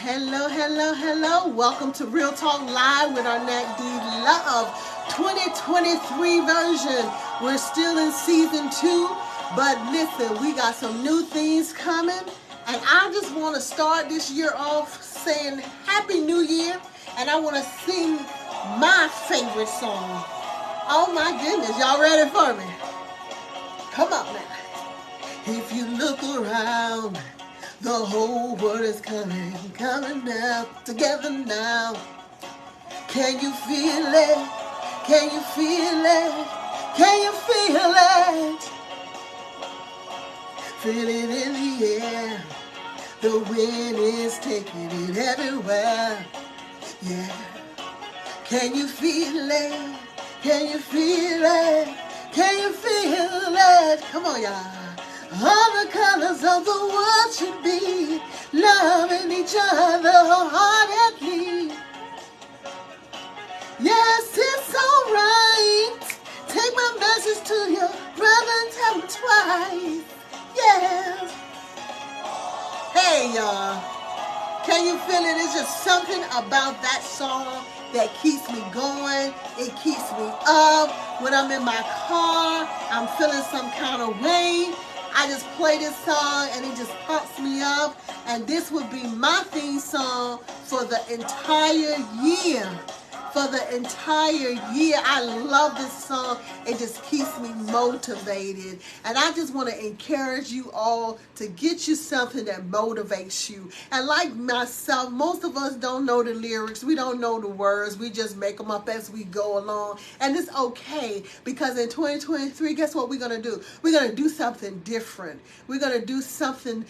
Hello, hello, hello. Welcome to Real Talk Live with Arnette D. Love 2023 version. We're still in season 2, but listen, we got some new things coming. And I just want to start this year off saying Happy New Year. And I want to sing my favorite song. Oh my goodness, y'all ready for me? Come on now. If you look around, the whole world is coming now, together now. Can you feel it? Can you feel it? Can you feel it? Feel it in the air. The wind is taking it everywhere. Yeah. Can you feel it? Can you feel it? Can you feel it? Come on, y'all. All the colors of the world should be loving each other wholeheartedly. Yes, it's alright. Take my message to your brother and tell him twice. Yes. Hey, y'all. Can you feel it? It's just something about that song that keeps me going. It keeps me up. When I'm in my car, I'm feeling some kind of way. I just play this song and it just pumps me up. And this would be my theme song for the entire year. For the entire year. I love this song. It just keeps me motivated. And I just want to encourage you all to get you something that motivates you. And like myself, most of us don't know the lyrics. We don't know the words. We just make them up as we go along. And it's okay, because in 2023, guess what we're going to do? We're going to do something different. We're going to do something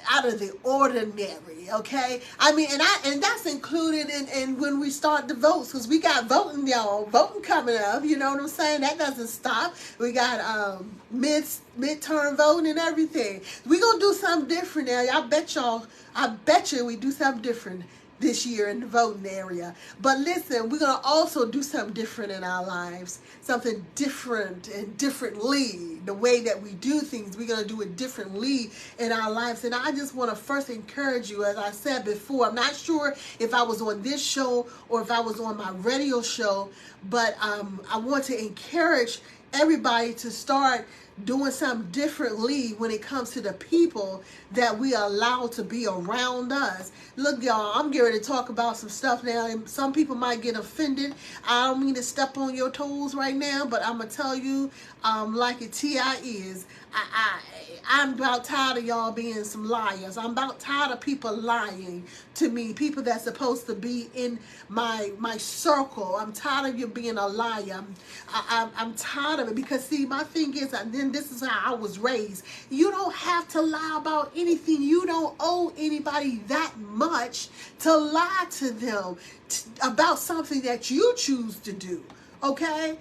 out of the ordinary, okay? I mean, and that's included in when we start the votes, because we got voting, y'all. Voting coming up, you know what I'm saying? That doesn't stop. We got midterm voting and everything. We're going to do something different now. I bet you we do something different this year in the voting area. But listen, we're going to also do something different in our lives. Something different and differently. The way that we do things, we're going to do it differently in our lives. And I just want to first encourage you, as I said before, I'm not sure if I was on this show or if I was on my radio show, but I want to encourage everybody to start doing something differently when it comes to the people that we allow to be around us. Look, y'all, I'm getting ready to talk about some stuff now, and some people might get offended. I don't mean to step on your toes right now, but I'm going to tell you like it T.I. is. I'm about tired of y'all being some liars. I'm about tired of people lying to me, people that's supposed to be in my circle. I'm tired of you being a liar. I'm tired of it, because see, my thing is, and then this is how I was raised. You don't have to lie about anything. You don't owe anybody that much to lie to them about something that you choose to do. Okay?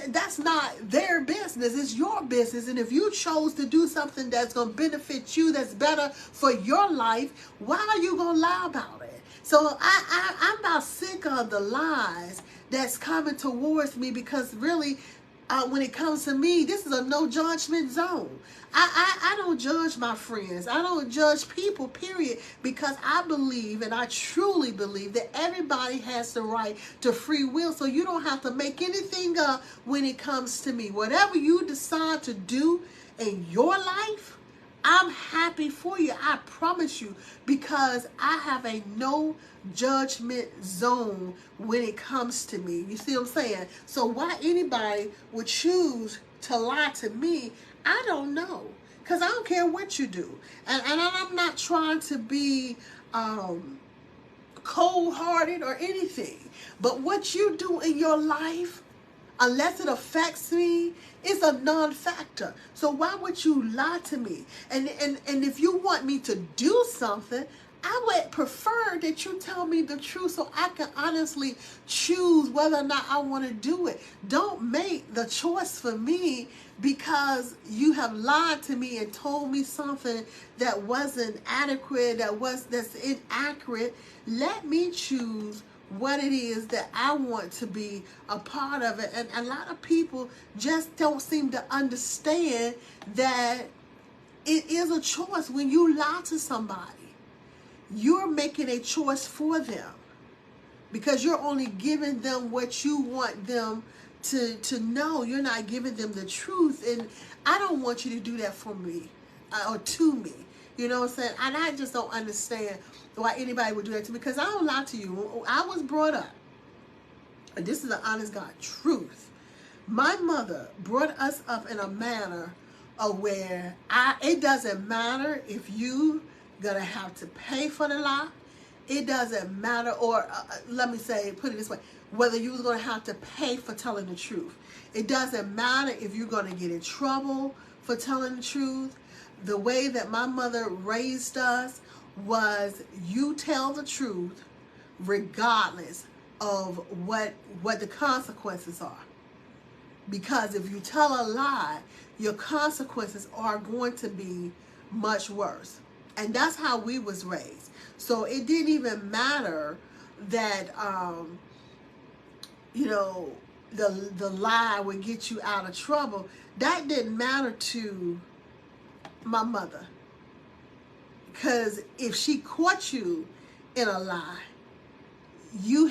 That's not their business. It's your business. And if you chose to do something that's going to benefit you, that's better for your life, why are you going to lie about it? So I'm about sick of the lies that's coming towards me, because really, when it comes to me, this is a no judgment zone. I don't judge my friends. I don't judge people, period, because I believe, and I truly believe, that everybody has the right to free will. So you don't have to make anything up when it comes to me. Whatever you decide to do in your life, I'm happy for you. I promise you, because I have a no judgment zone when it comes to me. You see what I'm saying? So why anybody would choose to lie to me, I don't know. Because I don't care what you do. And I'm not trying to be cold-hearted or anything. But what you do in your life, unless it affects me, it's a non-factor. So why would you lie to me? And if you want me to do something, I would prefer that you tell me the truth so I can honestly choose whether or not I want to do it. Don't make the choice for me because you have lied to me and told me something that wasn't adequate, that's inaccurate. Let me choose what it is that I want to be a part of it. And a lot of people just don't seem to understand that it is a choice when you lie to somebody. you're making a choice for them, because you're only giving them what you want them to know. You're not giving them the truth. And I don't want you to do that for me or to me. You know what I'm saying? And I just don't understand why anybody would do that to me, because I don't lie to you. I was brought up, and this is the honest God truth. My mother brought us up in a manner of where it doesn't matter if you gonna have to pay for the lie. It doesn't matter, or let me say, put it this way, whether you was going to have to pay for telling the truth. It doesn't matter if you're going to get in trouble for telling the truth. The way that my mother raised us was, you tell the truth regardless of what the consequences are. Because if you tell a lie, your consequences are going to be much worse. And that's how we was raised. So it didn't even matter that, you know, the lie would get you out of trouble. That didn't matter to my mother. Because if she caught you in a lie, you're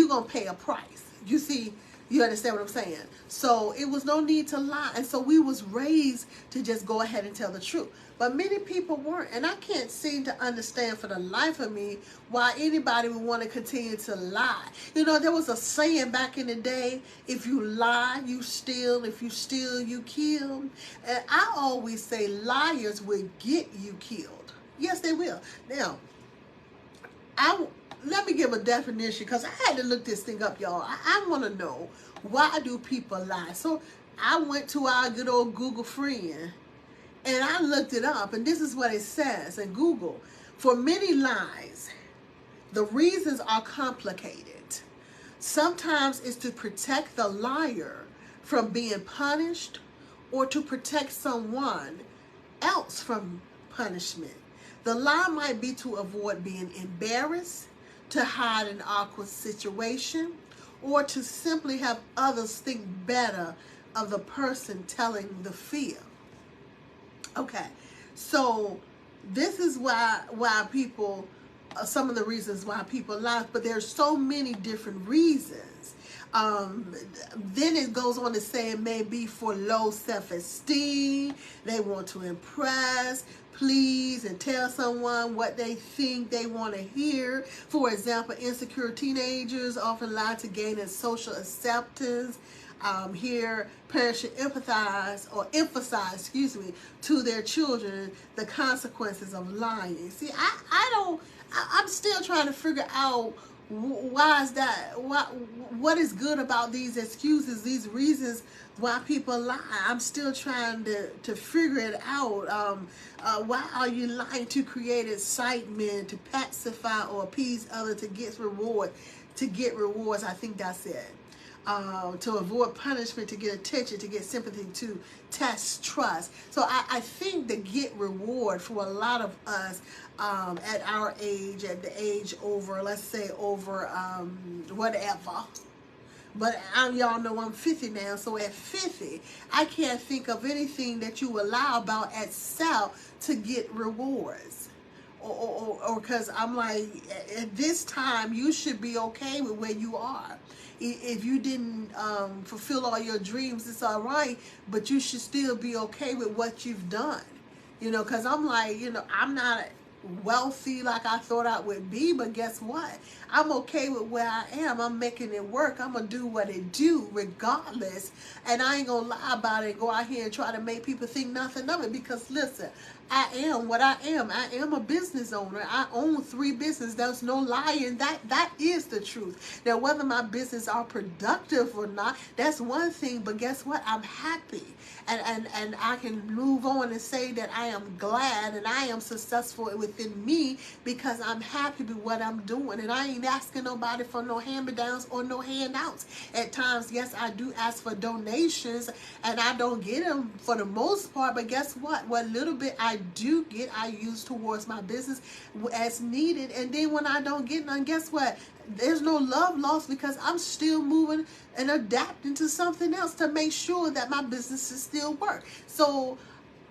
going to pay a price. You see, you understand what I'm saying? So it was no need to lie. And so we was raised to just go ahead and tell the truth. But many people weren't. And I can't seem to understand for the life of me why anybody would want to continue to lie. You know, there was a saying back in the day, if you lie, you steal. If you steal, you kill. And I always say liars will get you killed. Yes, they will. Now, let me give a definition, because I had to look this thing up, y'all. I want to know, why do people lie? So I went to our good old Google friend, and I looked it up, and this is what it says in Google. For many lies, the reasons are complicated. Sometimes it's to protect the liar from being punished, or to protect someone else from punishment. The lie might be to avoid being embarrassed, to hide an awkward situation, or to simply have others think better of the person telling the fear. Okay, so this is why people, some of the reasons why people lie, but there's so many different reasons. Then it goes on to say it may be for low self-esteem. They want to impress, please, and tell someone what they think they want to hear. For example, insecure teenagers often lie to gain a social acceptance. Here, parents should emphasize to their children the consequences of lying. See, I'm still trying to figure out why is that? What is good about these excuses, these reasons why people lie? I'm still trying to figure it out. Why are you lying? To create excitement, to pacify or appease others, to get rewards. I think that's it. To avoid punishment, to get attention, to get sympathy, to test trust. So I think the get reward for a lot of us at our age, at the age over, let's say over whatever. But y'all know I'm 50 now, so at 50, I can't think of anything that you allow about except to get rewards. Or because I'm like, at this time, you should be okay with where you are. If you didn't fulfill all your dreams, it's all right, but you should still be okay with what you've done. You know, because I'm like, you know, I'm not wealthy like I thought I would be, but guess what? I'm okay with where I am. I'm making it work. I'm going to do what it do regardless, and I ain't going to lie about it and go out here and try to make people think nothing of it, because listen, I am what I am. I am a business owner. I own 3 businesses. There's no lying. That is the truth. Now, whether my business are productive or not, that's one thing, but guess what? I'm happy. And I can move on and say that I am glad and I am successful within me because I'm happy with what I'm doing. And I ain't asking nobody for no hand-me-downs or no handouts. At times, yes, I do ask for donations, and I don't get them for the most part, but guess what? What little bit I do get, I use towards my business as needed. And then when I don't get none, guess what? There's no love lost, because I'm still moving and adapting to something else to make sure that my businesses still work. So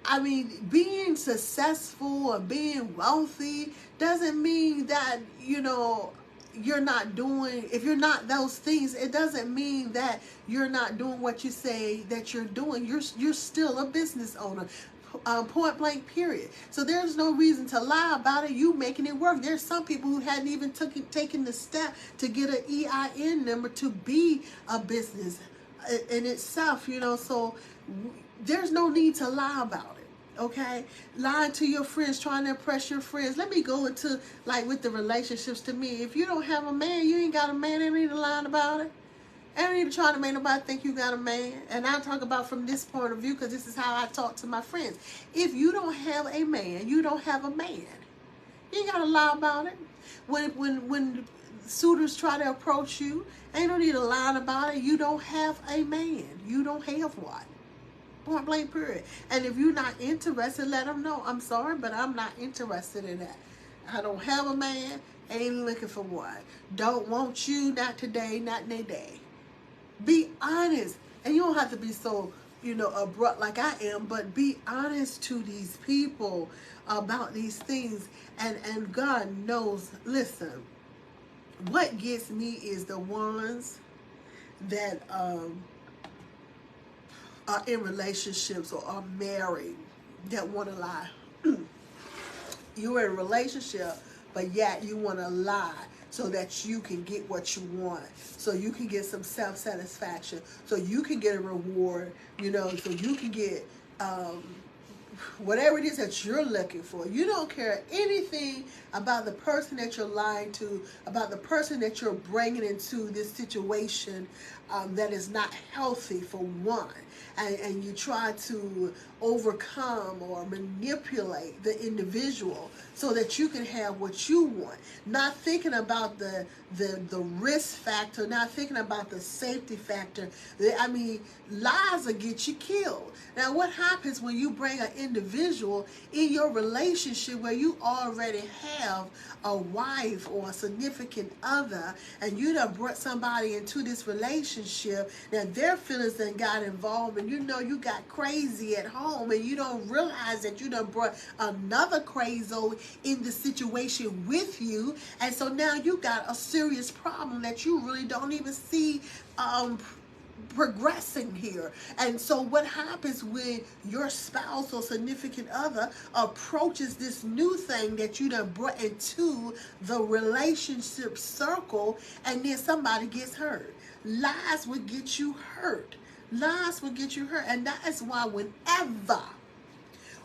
I mean, being successful or being wealthy doesn't mean that, you know, you're not doing, if you're not those things, it doesn't mean that you're not doing what you say that you're doing. You're still a business owner. Point blank, period. So there's no reason to lie about it. You making it work. There's some people who hadn't even taken the step to get an EIN number to be a business in itself, you know. So there's no need to lie about it. Okay, lying to your friends, trying to impress your friends. Let me go into, like, with the relationships. To me, if you don't have a man, you ain't got a man. Ain't need to lie about it. Ain't need to try to make nobody think you got a man. And I talk about from this point of view because this is how I talk to my friends. If you don't have a man, you don't have a man. You ain't got to lie about it. When suitors try to approach you, ain't no need to lie about it. You don't have a man. You don't have one. Point blank, period. And if you're not interested, let them know. I'm sorry, but I'm not interested in that. I don't have a man. Ain't looking for one. Don't want you. Not today. Not in a day. Be honest. And you don't have to be so, you know, abrupt like I am, but be honest to these people about these things. And God knows, listen, what gets me is the ones that are in relationships or are married that want to lie. You're in a relationship, but yet you want to lie so that you can get what you want, so you can get some self-satisfaction, so you can get a reward, you know, so you can get whatever it is that you're looking for. You don't care anything about the person that you're lying to, about the person that you're bringing into this situation that is not healthy, for one. And you try to overcome or manipulate the individual so that you can have what you want. Not thinking about the risk factor, not thinking about the safety factor. I mean, lies will get you killed. Now, what happens when you bring an individual in your relationship where you already have a wife or a significant other, and you done brought somebody into this relationship that their feelings done got involved, and you know you got crazy at home, and you don't realize that you done brought another crazo in the situation with you, and so now you got a serious problem that you really don't even see progressing here. And so what happens when your spouse or significant other approaches this new thing that you done brought into the relationship circle, and then somebody gets hurt? Lies will get you hurt. Lies will get you hurt. And that is why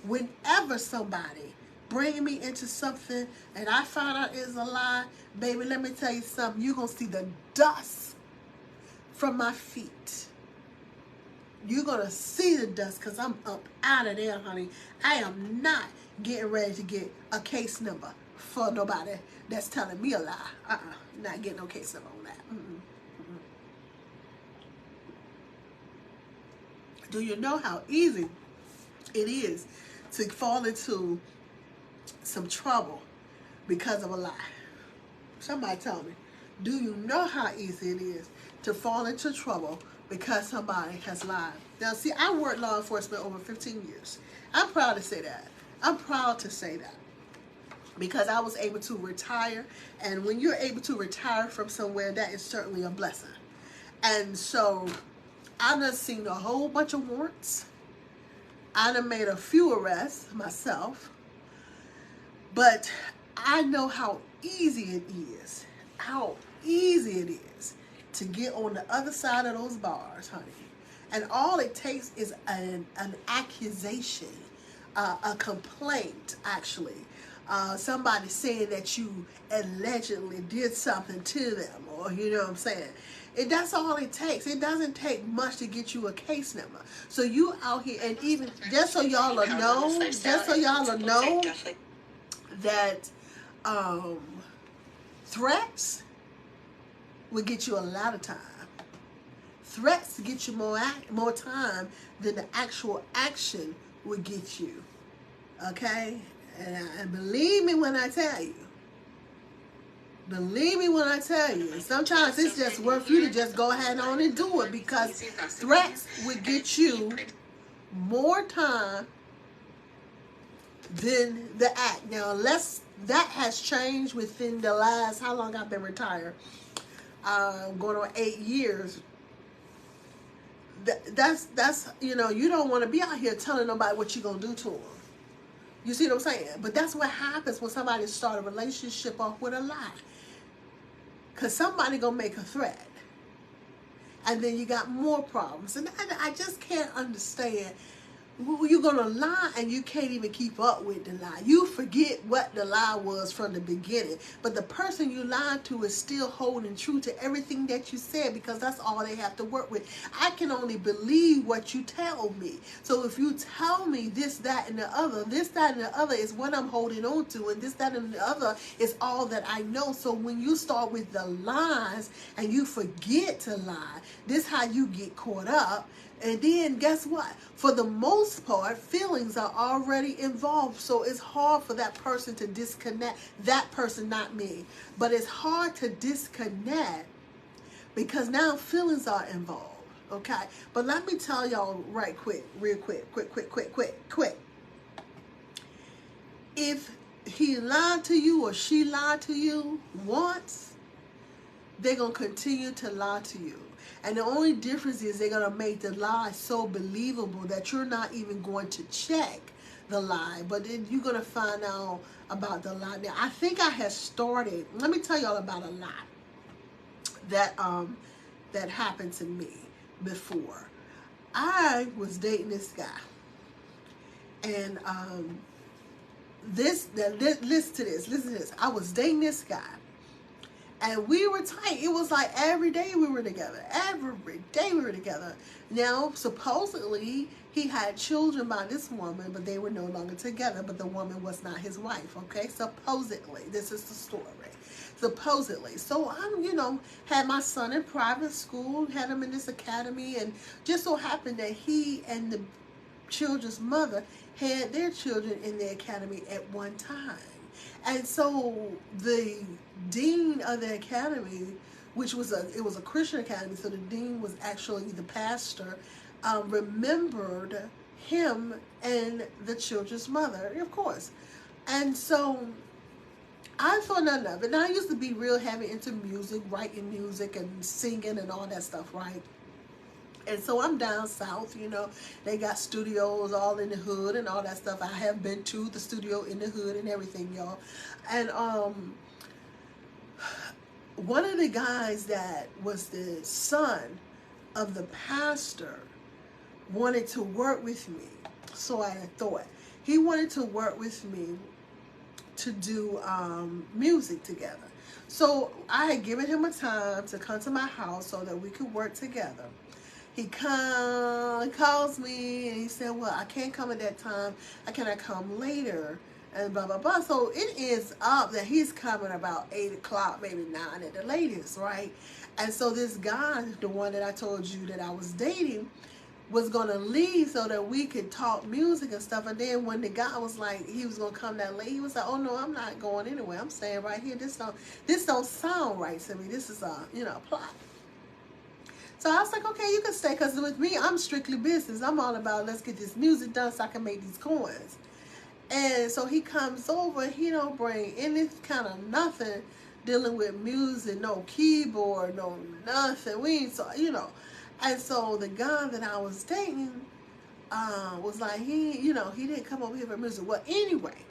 whenever somebody bring me into something and I find out it's a lie, baby, let me tell you something. You're going to see the dust from my feet. You're going to see the dust, because I'm up out of there, honey. I am not getting ready to get a case number for nobody that's telling me a lie. Not getting no case number on that. Do you know how easy it is to fall into some trouble because of a lie? Somebody tell me. Do you know how easy it is to fall into trouble because somebody has lied? Now, see, I worked law enforcement over 15 years. I'm proud to say that. I'm proud to say that because I was able to retire. And when you're able to retire from somewhere, that is certainly a blessing. And so I done seen a whole bunch of warrants. I done made a few arrests myself. But I know how easy it is. How easy it is to get on the other side of those bars, honey. And all it takes is an accusation, a complaint, actually. Somebody saying that you allegedly did something to them, or you know what I'm saying. That's all it takes. It doesn't take much to get you a case number. So you out here, and even just so y'all will know, that threats will get you a lot of time. Threats get you more time than the actual action will get you. Okay? And believe me when I tell you. Believe me when I tell you. Sometimes it's just worth you to just go ahead on and do it, because threats will get you more time than the act. Now, that has changed within the last, how long I've been retired? Going on 8 years. That's you know, you don't want to be out here telling nobody what you're gonna do to them. You see what I'm saying? But that's what happens when somebody start a relationship off with a lie. Because somebody gonna make a threat. And then you got more problems. And I just can't understand. You're going to lie and you can't even keep up with the lie. You forget what the lie was from the beginning. But the person you lied to is still holding true to everything that you said, because that's all they have to work with. I can only believe what you tell me. So if you tell me this, that, and the other, this, that, and the other is what I'm holding on to. And this, that, and the other is all that I know. So when you start with the lies and you forget to lie, this is how you get caught up. And then guess what? For the most part, feelings are already involved. So it's hard for that person to disconnect. That person, not me. But it's hard to disconnect because now feelings are involved. Okay? But let me tell y'all real quick. If he lied to you or she lied to you once, they're going to continue to lie to you. And the only difference is they're going to make the lie so believable that you're not even going to check the lie. But then you're going to find out about the lie. Now, I think I had started, let me tell y'all about a lie that happened to me before. I was dating this guy. And listen to this. I was dating this guy. And we were tight. It was like every day we were together. Every day we were together. Now, supposedly, he had children by this woman, but they were no longer together. But the woman was not his wife, okay? Supposedly. This is the story. Supposedly. So, I, had my son in private school, had him in this academy, and just so happened that he and the children's mother had their children in the academy at one time. And so the dean of the academy, which was it was a Christian academy, so the dean was actually the pastor, remembered him and the children's mother, of course. And so I thought none of it. Now, I used to be real heavy into music, writing music and singing and all that stuff, right? And so I'm down south, they got studios all in the hood and all that stuff. I have been to the studio in the hood and everything, y'all. And one of the guys that was the son of the pastor wanted to work with me. So I thought he wanted to work with me to do music together. So I had given him a time to come to my house so that we could work together. He calls me and he said, well, I can't come at that time. Can I come later? And blah, blah, blah. So it ends up that he's coming about 8 o'clock, maybe 9 at the latest, right? And so this guy, the one that I told you that I was dating, was going to leave so that we could talk music and stuff. And then when the guy was like, he was going to come that late, he was like, oh, no, I'm not going anywhere. I'm staying right here. This don't sound right to me. This is a plot. So I was like, okay, you can stay, because with me, I'm strictly business. I'm all about, let's get this music done so I can make these coins. And so he comes over, he don't bring any kind of nothing dealing with music, no keyboard, no nothing. We ain't so, And so the guy that I was dating was like, he didn't come over here for music. Well, anyway,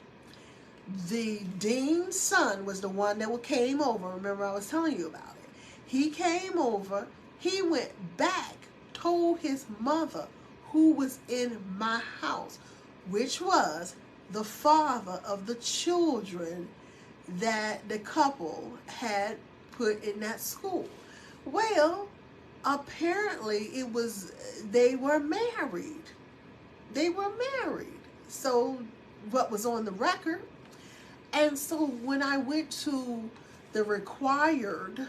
the dean's son was the one that came over. Remember, I was telling you about it. He came over. He went back, told his mother, who was in my house, which was the father of the children that the couple had put in that school. Well, apparently they were married. They were married. So what was on the record. And so when I went to the required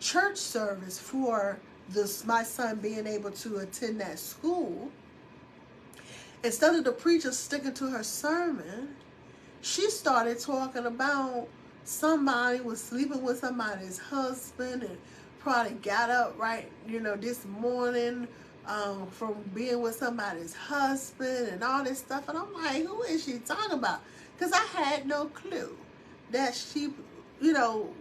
church service for my son being able to attend that school, instead of the preacher sticking to her sermon, she started talking about somebody was sleeping with somebody's husband and probably got up this morning from being with somebody's husband and all this stuff. And I'm like, who is she talking about? Because I had no clue that she,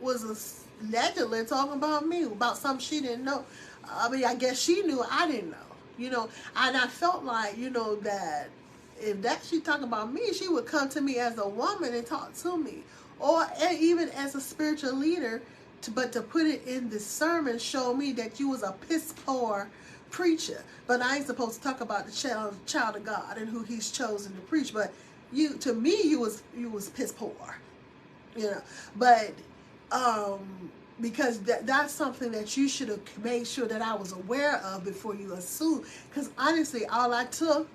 was allegedly talking about me, about something she didn't know. I mean, I guess she knew, I didn't know, and I felt like, that if that she talking about me, she would come to me as a woman and talk to me, or even as a spiritual leader, but to put it in the sermon, show me that you was a piss poor preacher. But I ain't supposed to talk about the child of God and who He's chosen to preach. But to me, you was piss poor, But because that's something that you should have made sure that I was aware of before you assume. Because honestly, all I took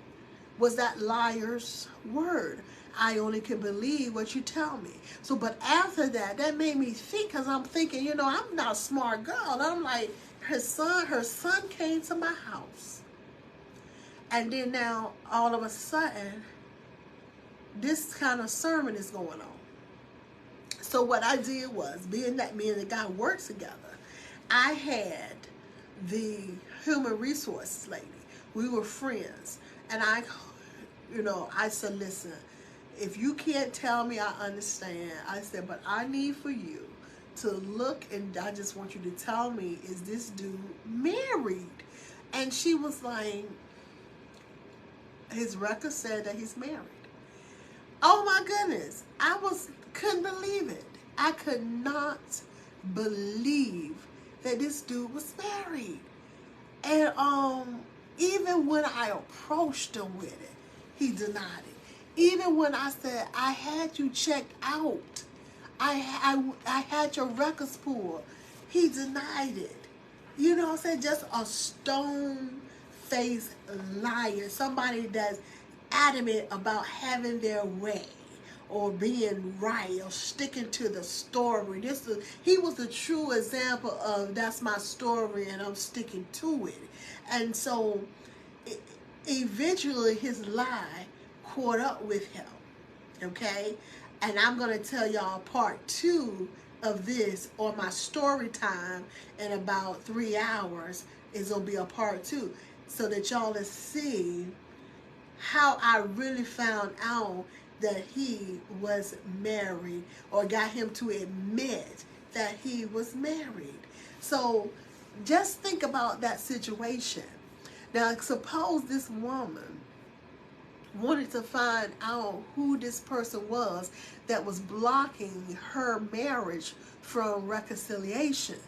was that liar's word. I only can believe what you tell me. So, but after that made me think, because I'm thinking, I'm not a smart girl. And I'm like, her son came to my house. And then now, all of a sudden, this kind of sermon is going on. So what I did was, being that me and the guy worked together, I had the human resources lady. We were friends. And I said, listen, if you can't tell me, I understand. I said, but I need for you to look, and I just want you to tell me, is this dude married? And she was like, his record said that he's married. Oh my goodness. Couldn't believe it. I could not believe that this dude was married. And even when I approached him with it, he denied it. Even when I said, I had you checked out, I had your records pulled, he denied it. You know what I'm saying? Just a stone-faced liar. Somebody that's adamant about having their way or being right or sticking to the story. He was the true example of, that's my story and I'm sticking to it. And so eventually his lie caught up with him, okay? And I'm going to tell y'all part 2 of this on my story time in about 3 hours. Is going to be a part 2 so that y'all will see how I really found out that he was married, or got him to admit that he was married. So just think about that situation. Now, suppose this woman wanted to find out who this person was that was blocking her marriage from reconciliation.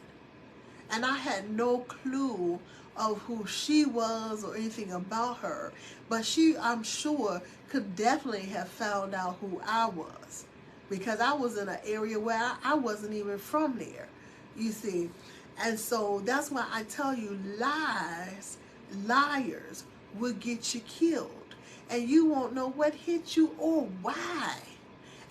And I had no clue of who she was or anything about her. But she, I'm sure, could definitely have found out who I was. Because I was in an area where I wasn't even from there, you see. And so that's why I tell you, liars will get you killed. And you won't know what hit you or why.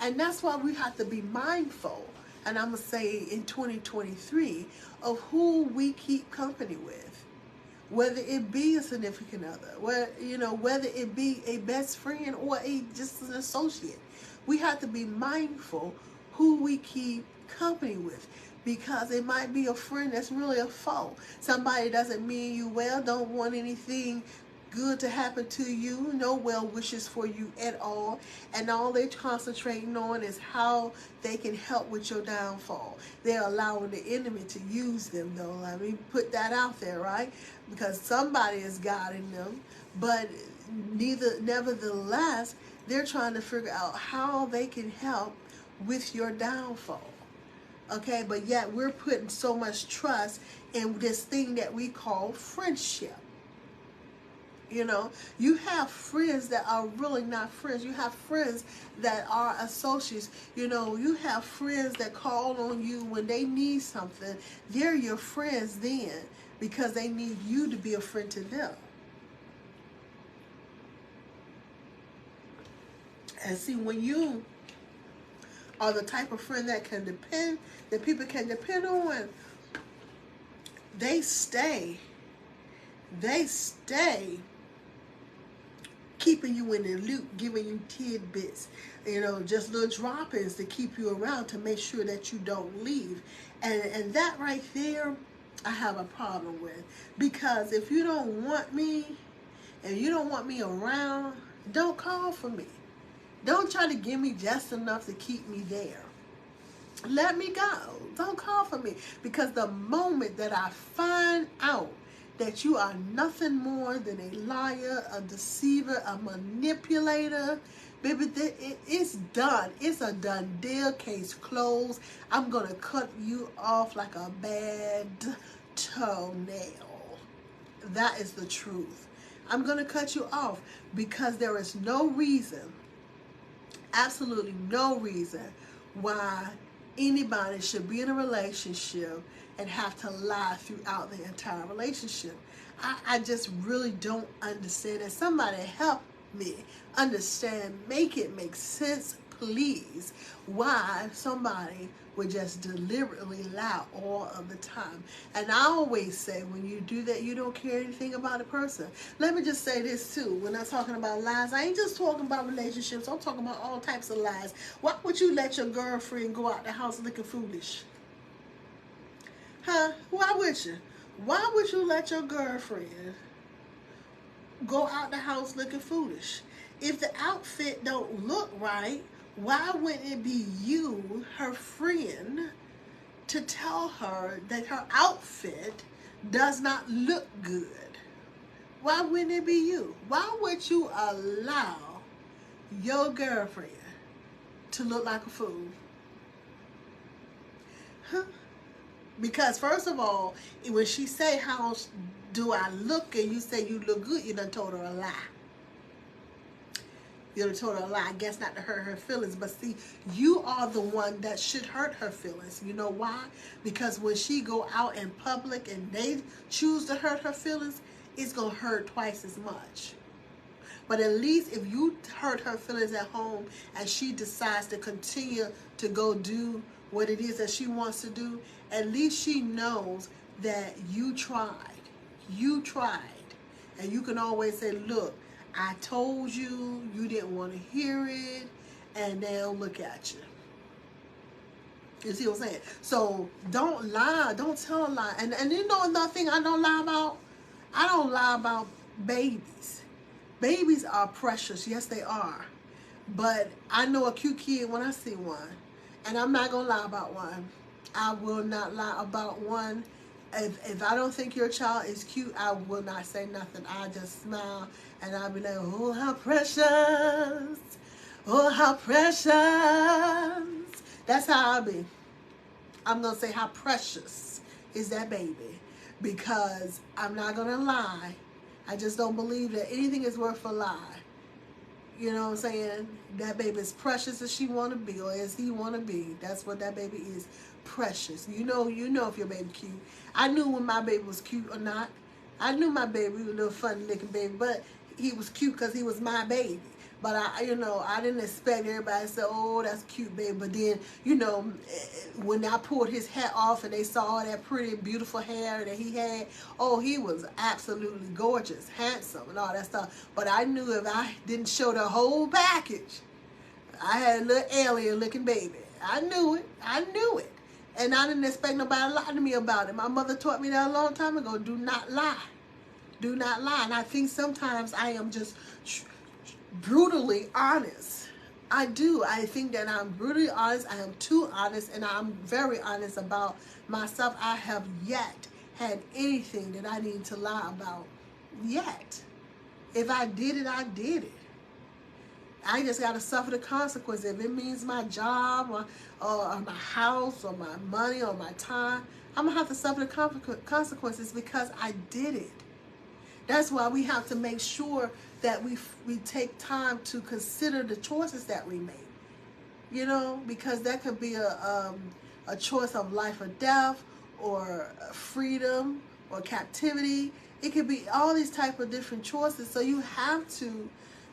And that's why we have to be mindful, and I'm going to say in 2023, of who we keep company with. Whether it be a significant other, whether it be a best friend or just an associate. We have to be mindful who we keep company with, because it might be a friend that's really a foe. Somebody doesn't mean you well, don't want anything good to happen to you, no well wishes for you at all, and all they're concentrating on is how they can help with your downfall. They're allowing the enemy to use them, though. Let me put that out there, right? Because somebody is guiding them, but nevertheless, they're trying to figure out how they can help with your downfall. Okay, but yet we're putting so much trust in this thing that we call friendship. You have friends that are really not friends. You have friends that are associates. You have friends that call on you when they need something. They're your friends then, because they need you to be a friend to them. And see, when you are the type of friend that people can depend on, they stay keeping you in the loop, giving you tidbits, just little droppings to keep you around, to make sure that you don't leave. And that right there I have a problem with. Because if you don't want me and you don't want me around, don't call for me. Don't try to give me just enough to keep me there. Let me go. Don't call for me. Because the moment that I find out that you are nothing more than a liar, a deceiver, a manipulator, baby, it's done. It's a done deal. Case closed. I'm going to cut you off like a bad toenail. That is the truth. I'm going to cut you off because there is no reason, absolutely no reason why anybody should be in a relationship and have to lie throughout the entire relationship. I just really don't understand it. Somebody help me understand, make it make sense, please, why somebody would just deliberately lie all of the time. And I always say, when you do that, you don't care anything about a person. Let me just say this too. When I'm talking about lies, I ain't just talking about relationships. I'm talking about all types of lies. Why would you let your girlfriend go out the house looking foolish? Huh? Why would you? Why would you let your girlfriend go out the house looking foolish? If the outfit don't look right, why wouldn't it be you, her friend, to tell her that her outfit does not look good? Why wouldn't it be you? Why would you allow your girlfriend to look like a fool? Huh? Because first of all, when she say, how do I look, and you say you look good, you done told her a lie. You done told her a lie. I guess not to hurt her feelings, but see, you are the one that should hurt her feelings. You know why? Because when she go out in public and they choose to hurt her feelings, it's going to hurt twice as much. But at least if you hurt her feelings at home and she decides to continue to go do what it is that she wants to do, at least she knows that you tried. You tried. And you can always say, look, I told you, you didn't want to hear it, and now look at you. You see what I'm saying? So don't lie. Don't tell a lie. And you know another thing I don't lie about? I don't lie about babies. Babies are precious. Yes, they are. But I know a cute kid when I see one. And I'm not going to lie about one. I will not lie about one. If I don't think your child is cute, I will not say nothing. I just smile and I'll be like, oh, how precious. Oh, how precious. That's how I'll be. I'm going to say how precious is that baby. Because I'm not going to lie. I just don't believe that anything is worth a lie. You know what I'm saying? That baby is precious as she want to be, or as he want to be. That's what that baby is. Precious. You know if your baby cute. I knew when my baby was cute or not. I knew my baby was a little funny looking baby, but he was cute because he was my baby. But I didn't expect everybody to say, oh, that's cute, baby. But then, when I pulled his hat off and they saw that pretty, beautiful hair that he had, oh, he was absolutely gorgeous, handsome, and all that stuff. But I knew if I didn't show the whole package, I had a little alien-looking baby. I knew it. I knew it. And I didn't expect nobody to lie to me about it. My mother taught me that a long time ago. Do not lie. Do not lie. And I think sometimes I am just brutally honest. I do. I think that I'm brutally honest. I am too honest, and I'm very honest about myself. I have yet had anything that I need to lie about. Yet. If I did it, I did it. I just got to suffer the consequences. If it means my job or my house or my money or my time, I'm going to have to suffer the consequences because I did it. That's why we have to make sure that we take time to consider the choices that we make. Because that could be a choice of life or death, or freedom or captivity. It could be all these type of different choices. So you have to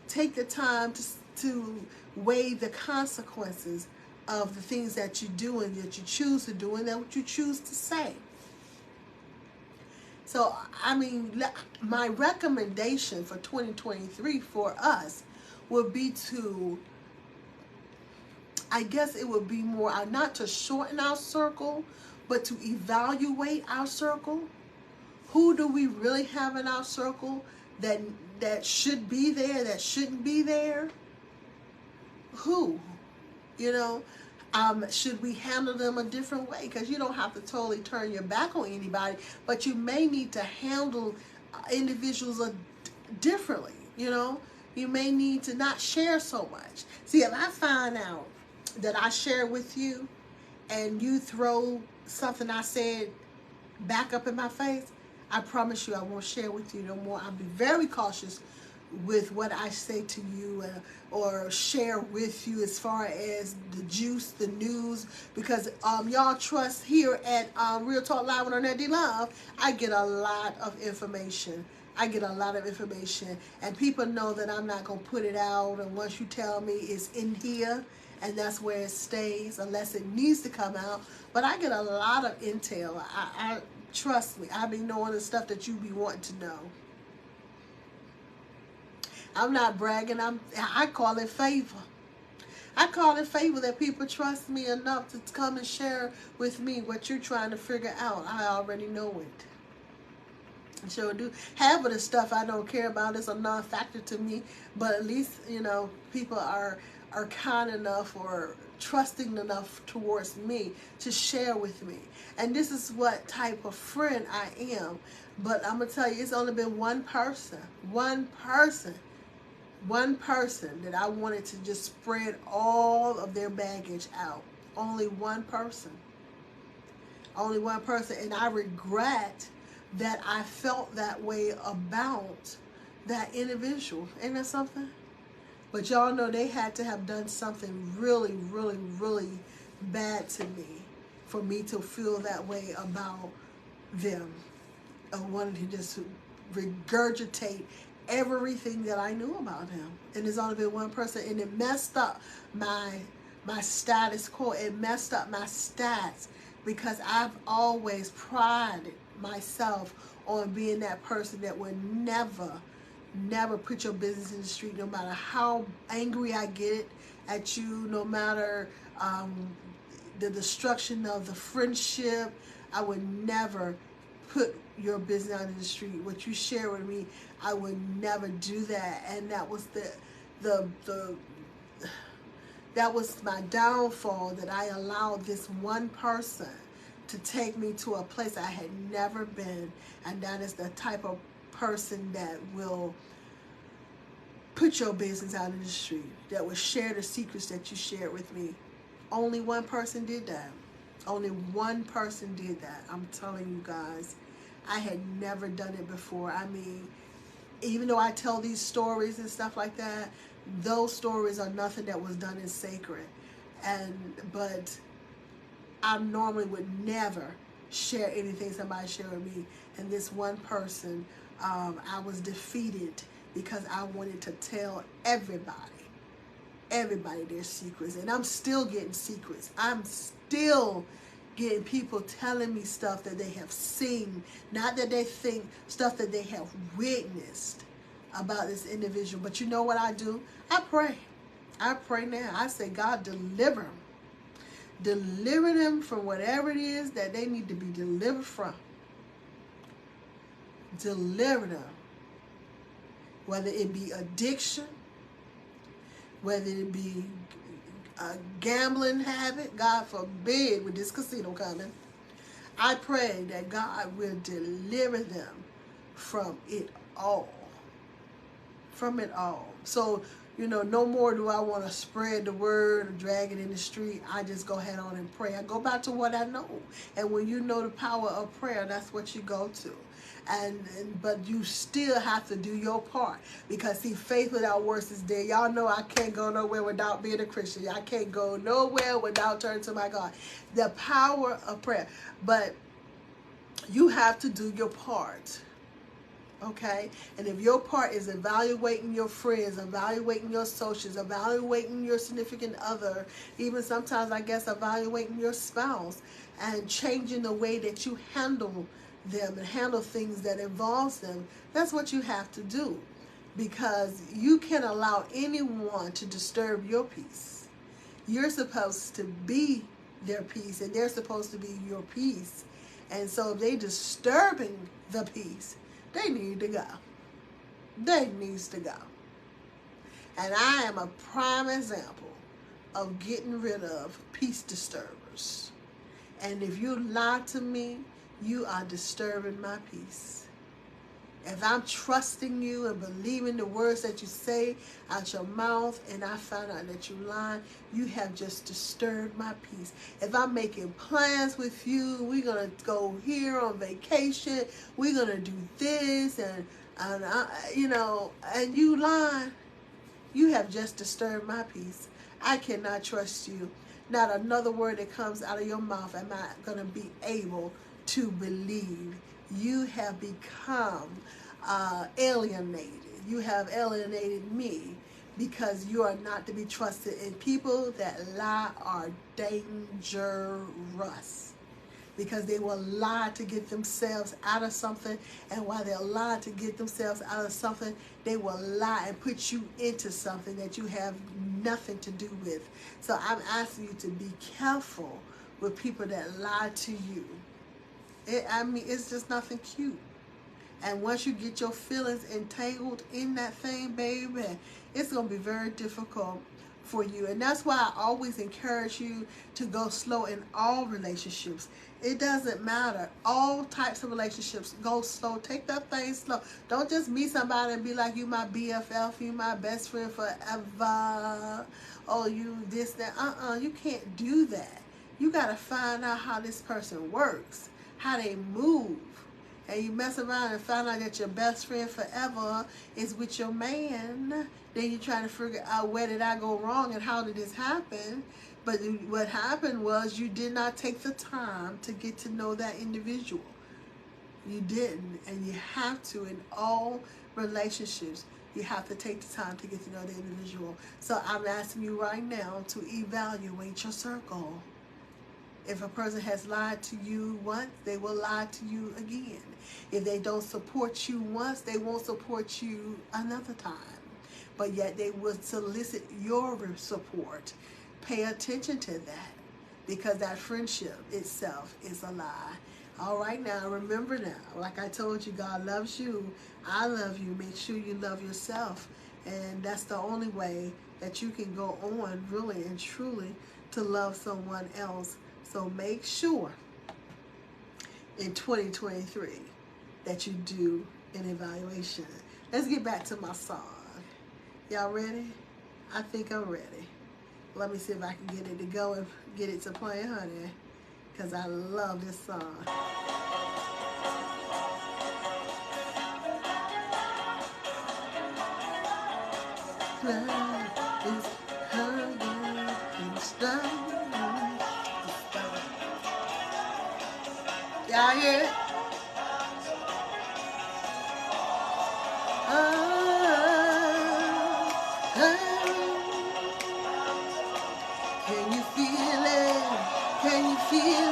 take the time to weigh the consequences of the things that you do and that you choose to do and that what you choose to say. So, my recommendation for 2023 for us would be to, I guess it would be more, not to shorten our circle, but to evaluate our circle. Who do we really have in our circle that should be there, that shouldn't be there? Who? You know, should we handle them a different way? Because you don't have to totally turn your back on anybody, but you may need to handle individuals differently. You know, you may need to not share so much. See, if I find out that I share with you and you throw something I said back up in my face, I promise you I won't share with you no more. I'll be very cautious with what I say to you or share with you as far as the juice, the news, because y'all trust here at Real Talk Live with Arnette D. Love, I get a lot of information. I get a lot of information, and people know that I'm not going to put it out, and once you tell me it's in here, and that's where it stays, unless it needs to come out. But I get a lot of intel. I trust me, I be knowing the stuff that you be wanting to know. I'm not bragging. I call it favor. I call it favor that people trust me enough to come and share with me what you're trying to figure out. I already know it. I sure do. Half of the stuff I don't care about is a non-factor to me, but at least, you know, people are kind enough or trusting enough towards me to share with me. And this is what type of friend I am. But I'm going to tell you, it's only been one person that I wanted to just spread all of their baggage out. Only one person. Only one person. And I regret that I felt that way about that individual. Ain't that something? But y'all know they had to have done something really, really, really bad to me for me to feel that way about them. I wanted to just regurgitate everything that I knew about him. And there's only been one person, and it messed up my status quo. It messed up my stats because I've always prided myself on being that person that would never put your business in the street, no matter how angry I get at you, no matter the destruction of the friendship. I would never put your business out in the street. What you share with me, I would never do that. And that was that was my downfall, that I allowed this one person to take me to a place I had never been. And that is the type of person that will put your business out in the street, that will share the secrets that you shared with me. Only one person did that. Only one person did that. I'm telling you guys, I had never done it before. I mean, even though I tell these stories and stuff like that, those stories are nothing that was done in sacred. But I normally would never share anything somebody shared with me. And this one person, I was defeated because I wanted to tell everybody their secrets. And I'm still getting secrets. I'm still getting people telling me stuff that they have seen, not that they think, stuff that they have witnessed about this individual. But you know what I do? I pray. I pray now. I say, God, deliver them. Deliver them from whatever it is that they need to be delivered from. Deliver them. Whether it be addiction, whether it be a gambling habit, God forbid, with this casino coming, I pray that God will deliver them from it all. From it all. So, you know, no more do I want to spread the word or drag it in the street. I just go ahead on and pray. I go back to what I know. And when you know the power of prayer, that's what you go to. But you still have to do your part, because see, faith without works is dead. Y'all know I can't go nowhere without being a Christian. I can't go nowhere without turning to my God. The power of prayer. But you have to do your part. Okay? And if your part is evaluating your friends, evaluating your socials, evaluating your significant other, even sometimes I guess evaluating your spouse, and changing the way that you handle them and handle things that involves them, that's what you have to do, because you can't allow anyone to disturb your peace. You're supposed to be their peace, and they're supposed to be your peace. And so if they disturbing the peace, they need to go. They needs to go. And I am a prime example of getting rid of peace disturbers. And if you lie to me, you are disturbing my peace. If I'm trusting you and believing the words that you say out your mouth and I find out that you're lying, you have just disturbed my peace. If I'm making plans with you, we're going to go here on vacation, we're going to do this, and you lying, you have just disturbed my peace. I cannot trust you. Not another word that comes out of your mouth am I going to be able to believe. You have become alienated. You have alienated me because you are not to be trusted. And people that lie are dangerous because they will lie to get themselves out of something. And while they're lying to get themselves out of something, they will lie and put you into something that you have nothing to do with. So I'm asking you to be careful with people that lie to you. It's just nothing cute. And once you get your feelings entangled in that thing, baby, it's going to be very difficult for you. And that's why I always encourage you to go slow in all relationships. It doesn't matter. All types of relationships, go slow. Take that thing slow. Don't just meet somebody and be like, you my BFF, you my best friend forever. Oh, you this, that. You can't do that. You got to find out how this person works, how they move. And you mess around and find out that your best friend forever is with your man. Then you're trying to figure out, where did I go wrong and how did this happen? But what happened was you did not take the time to get to know that individual. You didn't. And you have to, in all relationships, you have to take the time to get to know the individual. So I'm asking you right now to evaluate your circle. If a person has lied to you once, they will lie to you again. If they don't support you once, they won't support you another time. But yet they will solicit your support. Pay attention to that, because that friendship itself is a lie. All right, now, remember now, like I told you, God loves you. I love you. Make sure you love yourself. And that's the only way that you can go on really and truly to love someone else. So make sure in 2023 that you do an evaluation. Let's get back to my song. Y'all ready? I think I'm ready. Let me see if I can get it to go and get it to play, honey, because I love this song. Love is hurting and stuff. Y'all hear it? Can you feel it? Can you feel